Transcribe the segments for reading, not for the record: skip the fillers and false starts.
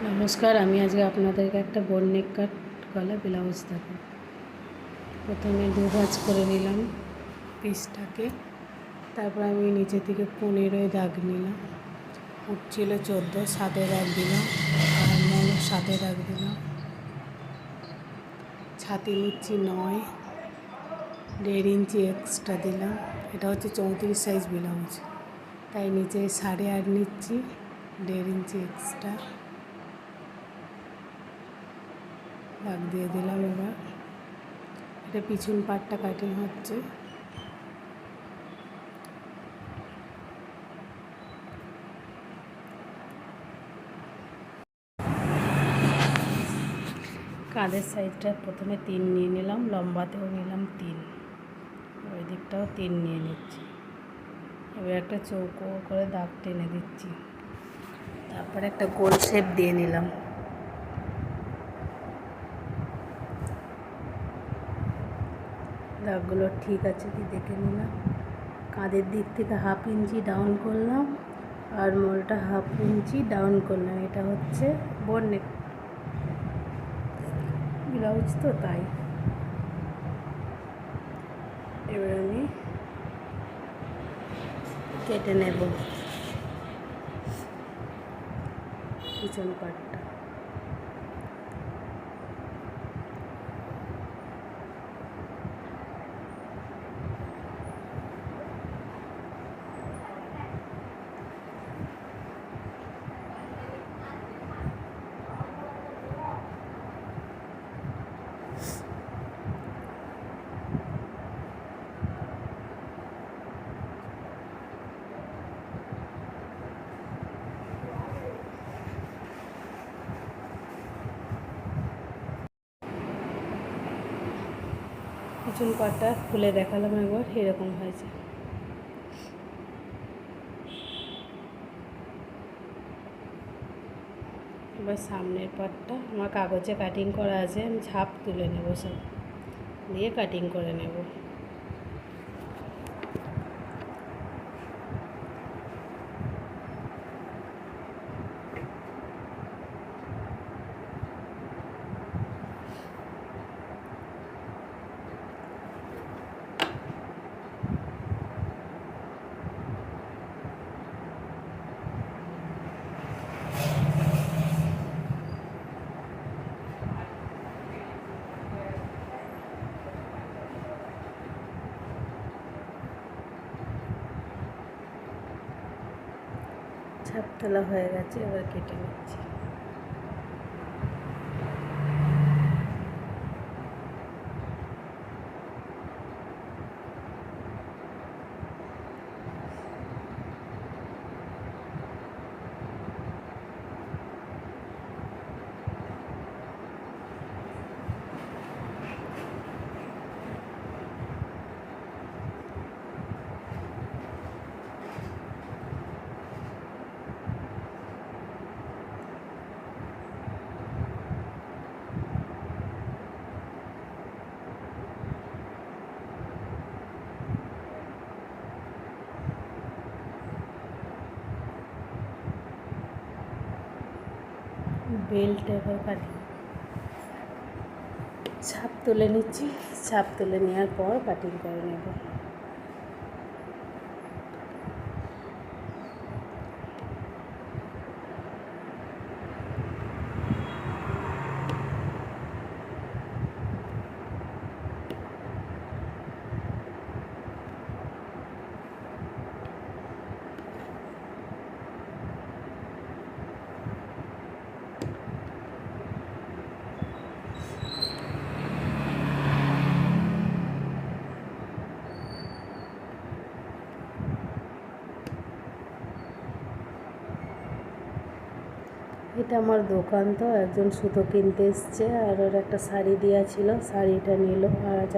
নমস্কার, আমি আজকে আপনাদেরকে একটা বোট নেক কাট গলা ব্লাউজ দেখাবো। প্রথমে 2 ভাঁজ করে নিলাম পিসটাকে, তারপর আমি নিচে থেকে 15 দাগ নিলাম। উঠছিল 14, 7 দাগ দিলাম, আর মনে 7 দাগ দিলাম। ছাতি নিচ্ছি 9, 1.5 ইঞ্চি এক্সট্রা দিলাম। এটা হচ্ছে 34 সাইজ ব্লাউজ, তাই নিচে 8.5 নিচ্ছি, 1.5 ইঞ্চি এক্সট্রা দাগ দিয়ে দিলাম। এবার এটা পিছন পাটটা কাটিং হচ্ছে। কাঁধের সাইডটা প্রথমে 3 নিয়ে নিলাম, লম্বাতেও নিলাম 3, ওই দিকটাও 3 নিয়ে নিচ্ছি। এবার একটা চৌকো করে দাগ টেনে দিচ্ছি, তারপরে একটা গোল শেপ দিয়ে নিলাম। দাগগুলো ঠিক আছে কি দেখে নিলাম। কাঁধের দিক থেকে 1/2 ইঞ্চি ডাউন করলাম, আর মোলটা 1/2 ইঞ্চি ডাউন করলাম। এটা হচ্ছে বোট নেক ব্লাউজ, তো তাই। এবার আমি কেটে নেব পিছন পাটটা। পিছন পাটটা খুলে দেখালাম একবার, এরকম হয়েছে। এবার সামনের পাটটা আমার কাগজে কাটিং করা আছে, আমি ঝাপ তুলে নেব, সব দিয়ে কাটিং করে নেব। ছাপ তোলা হয়ে গেছে, এবার কেটে নিচ্ছি। বেল্ট এবার কাটি, ছাপ তুলে নিচ্ছি। ছাপ তুলে নেওয়ার পর কাটিং করে নেব। এটা আমার দোকান, তো একজন সুতো কিনতে এসছে, আর ওর একটা শাড়ি দেওয়া ছিল, শাড়িটা নিল, আর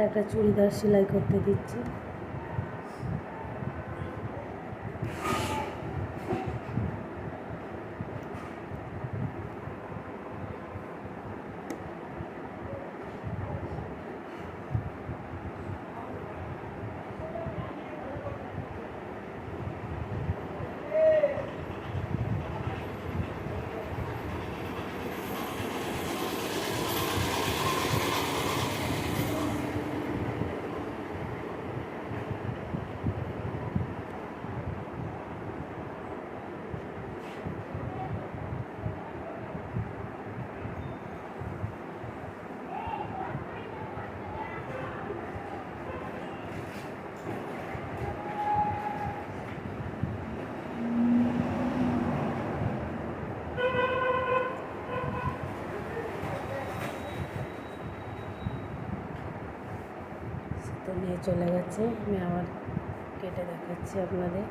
একটা চুড়িদার সেলাই করতে দিচ্ছি। চলে গেছে। আমি আবার কেটে দেখাচ্ছি আপনাদের।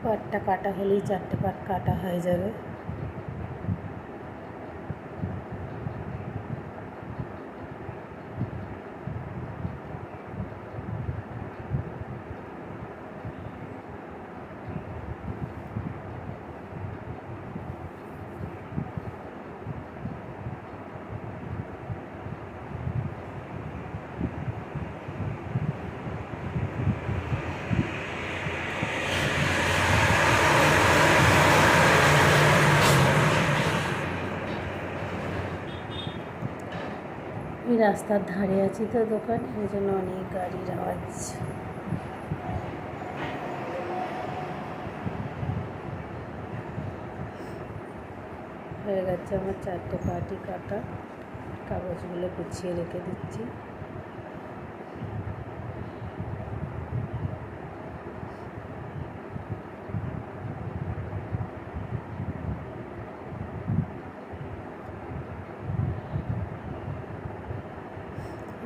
পাটটা কাটা হলেই 4টে পাট কাটা হয়ে যাবে। আমি রাস্তার ধারে আছি তো দোকান, এই জন্য অনেক গাড়ির আওয়াজ। হয়ে গেছে আমার 4টে পাটি কাটা। কাগজগুলো গুছিয়ে রেখে দিচ্ছি।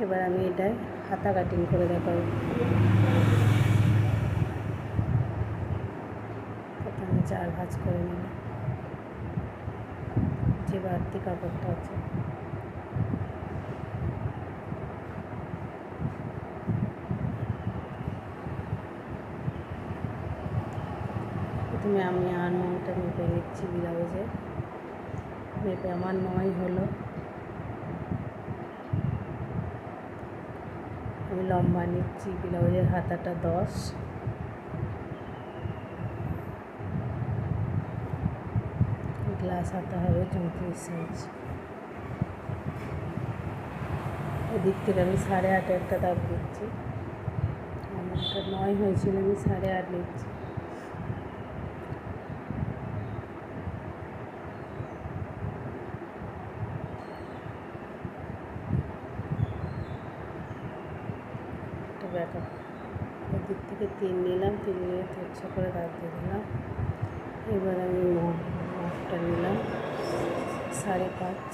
এবার আমি এটায় হাতা কাটিং করে দেখাবো। প্রথমে 4 ভাঁজ করে নিলাম যে বাড়তি কাপড়টা আছে। প্রথমে আমি আর্মটা মেপে নিচ্ছি ব্লাউজে। মেপে আমার 9 হলো। আমি লম্বা নিচ্ছি, ব্লাউজের হাতাটা 10, গ্লাস হাতা হবে 34 সাইজ। এদিক থেকে আমি 8.5 একটা দাগ দিচ্ছি। আমারটা 9 হয়েছিল, আমি 8.5 নিচ্ছি। একটা ব্যাকআপ এদিক থেকে 3 নিলাম, 3 নিয়ে 300 করে দাগ দিয়ে দিলাম। এবার আমি মাপটা নিলাম 5.5,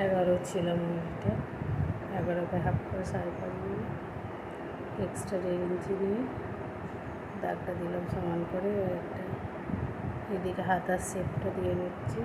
11 ছিল মুখটা, 11কে হাফ করে 5.5 নিয়ে এক্সট্রা 1.5 ইঞ্চি নিয়ে দাগটা দিলাম সমান করে। একটা এদিকে হাতার শেপটা দিয়ে নিচ্ছি।